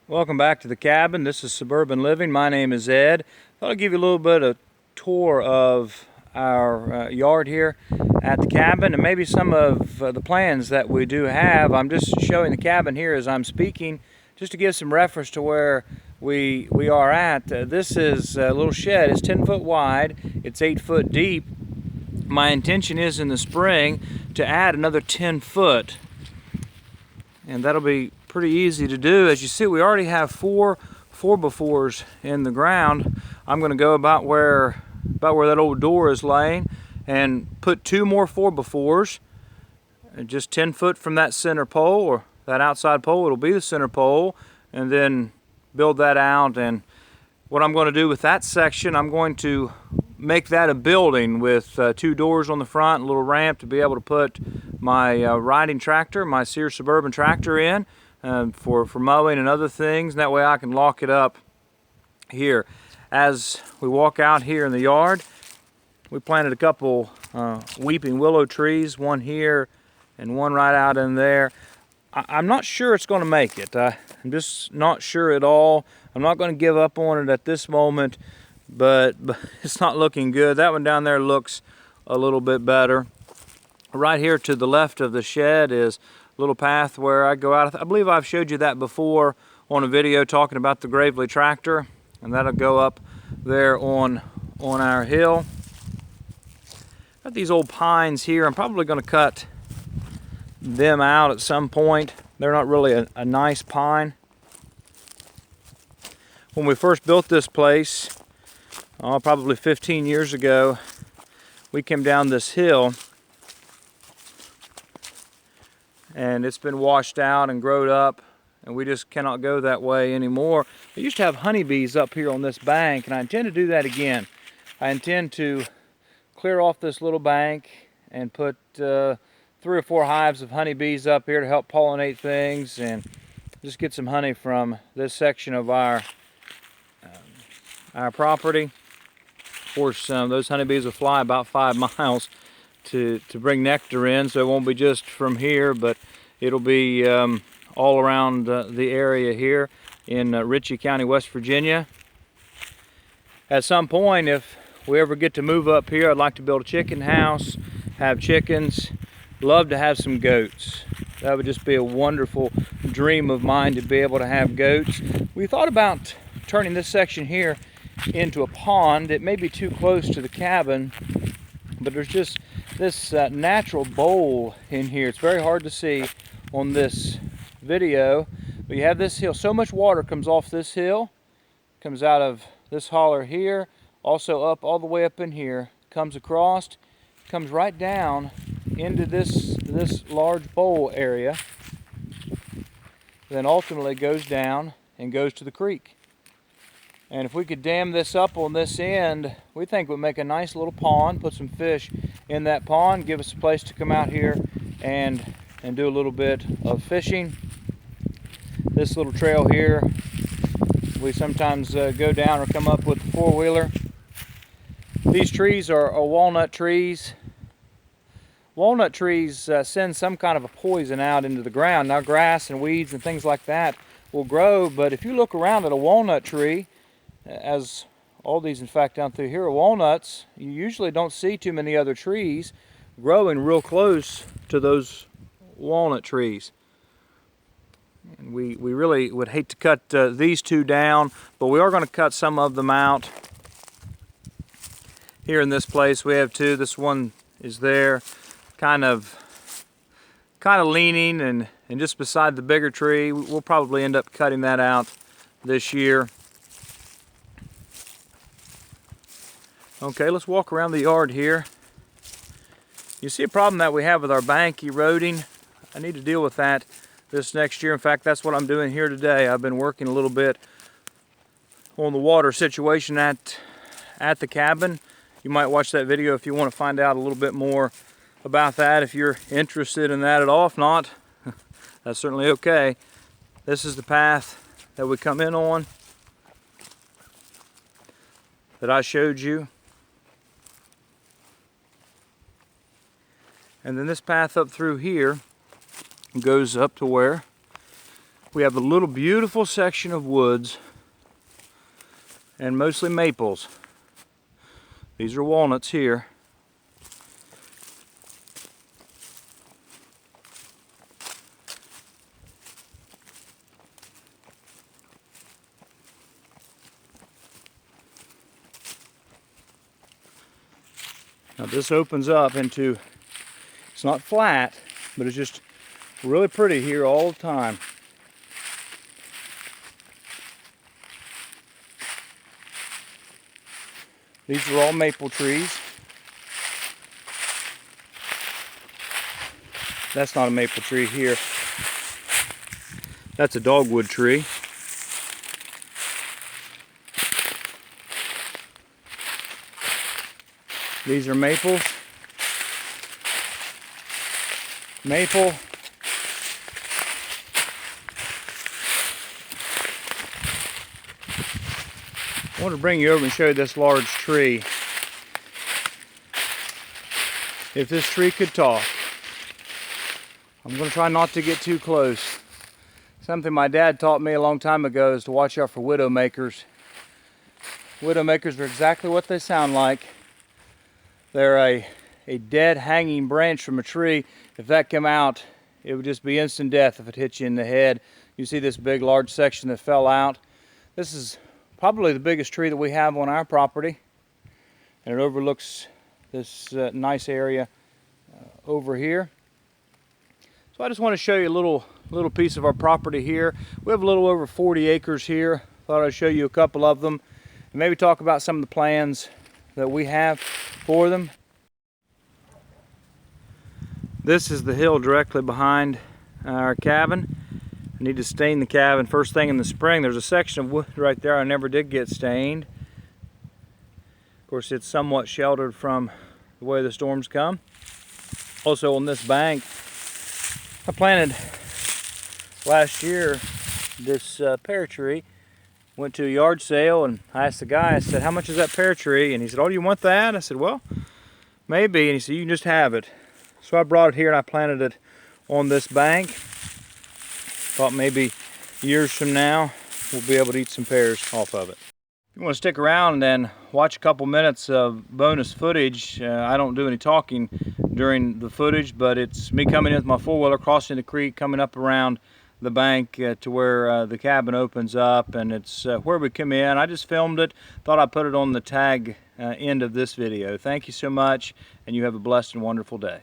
Welcome back to the cabin. This is Suburban Living. My name is Ed. Thought I'd give you a little bit of tour of our yard here at the cabin and maybe some of the plans that we do have. I'm just showing the cabin here as I'm speaking just to give some reference to where we are at. This is a little shed. It's 10 foot wide. It's 8 foot deep. My intention is in the spring to add another 10 foot. And that'll be pretty easy to do. As you see, we already have four 4x4s in the ground. I'm going to go about where that old door is laying and put 2 more 4x4s, just 10 foot from that center pole, or that outside pole. It'll be the center pole, and then build that out. And what I'm going to do with that section, I'm going to make that a building with 2 doors on the front, a little ramp to be able to put my riding tractor, my Sears Suburban tractor in for mowing and other things. And that way I can lock it up here. As we walk out here in the yard, we planted a couple weeping willow trees, one here and one right out in there. I'm not sure it's going to make it. I'm just not sure at all. I'm not going to give up on it at this moment, but it's not looking good. That one down there looks a little bit better. Right here to the left of the shed is a little path where I go out. I believe I've showed you that before on a video talking about the Gravely tractor, and that'll go up there on our hill. Got these old pines here. I'm probably going to cut them out at some point. They're not really a nice pine. When we first built this place, probably 15 years ago, we came down this hill and it's been washed out and growed up, and we just cannot go that way anymore. I used to have honeybees up here on this bank, and I intend to do that again. I intend to clear off this little bank and put 3 or 4 hives of honeybees up here to help pollinate things and just get some honey from this section of our property. Of course, those honeybees will fly about 5 miles to bring nectar in, so it won't be just from here, but it'll be all around the area here in Ritchie County, West Virginia. At some point, if we ever get to move up here, I'd like to build a chicken house, have chickens, love to have some goats. That would just be a wonderful dream of mine, to be able to have goats. We thought about turning this section here into a pond. It may be too close to the cabin, but there's just this natural bowl in here. It's very hard to see on this video, but you have this hill. So much water comes off this hill, comes out of this holler here, also up all the way up in here, comes across, comes right down into this large bowl area, then ultimately goes down and goes to the creek. And if we could dam this up on this end, we think we'd make a nice little pond, put some fish in that pond, give us a place to come out here and do a little bit of fishing. This little trail here, we sometimes go down or come up with the 4-wheeler. These trees are walnut trees. Walnut trees send some kind of a poison out into the ground. Now grass and weeds and things like that will grow, but if you look around at a walnut tree, as all these in fact down through here are walnuts, you usually don't see too many other trees growing real close to those walnut trees. And we really would hate to cut these 2 down, but we are going to cut some of them out. Here in this place we have 2. This one is there, kind of leaning and just beside the bigger tree. We'll probably end up cutting that out this year. Okay, let's walk around the yard here. You see a problem that we have with our bank eroding. I need to deal with that this next year. In fact, that's what I'm doing here today. I've been working a little bit on the water situation at the cabin. You might watch that video if you want to find out a little bit more about that, if you're interested in that at all. If not, that's certainly okay. This is the path that we come in on that I showed you. And then this path up through here goes up to where we have a little beautiful section of woods and mostly maples. These are walnuts here. Now this opens up into, it's not flat, but it's just really pretty here all the time. These are all maple trees. That's not a maple tree here. That's a dogwood tree. These are maples. Maple. I want to bring you over and show you this large tree. If this tree could talk. I'm going to try not to get too close. Something my dad taught me a long time ago is to watch out for widowmakers. Widowmakers are exactly what they sound like. They're a dead hanging branch from a tree. If that came out, it would just be instant death if it hit you in the head. You see this big large section that fell out. This is probably the biggest tree that we have on our property, and it overlooks this nice area over here. So I just want to show you a little piece of our property here. We have a little over 40 acres here. Thought I'd show you a couple of them and maybe talk about some of the plans that we have for them. This is the hill directly behind our cabin. I need to stain the cabin first thing in the spring. There's a section of wood right there I never did get stained. Of course, it's somewhat sheltered from the way the storms come. Also on this bank, I planted last year this pear tree. Went to a yard sale and I asked the guy, I said, how much is that pear tree? And he said, oh, do you want that? I said, well, maybe. And he said, you can just have it. So I brought it here and I planted it on this bank. Thought maybe years from now we'll be able to eat some pears off of it. If you want to stick around and watch a couple minutes of bonus footage, I don't do any talking during the footage, but it's me coming in with my four-wheeler, crossing the creek, coming up around the bank to where the cabin opens up, and it's where we come in. I just filmed it, thought I'd put it on the tag end of this video. Thank you so much, and you have a blessed and wonderful day.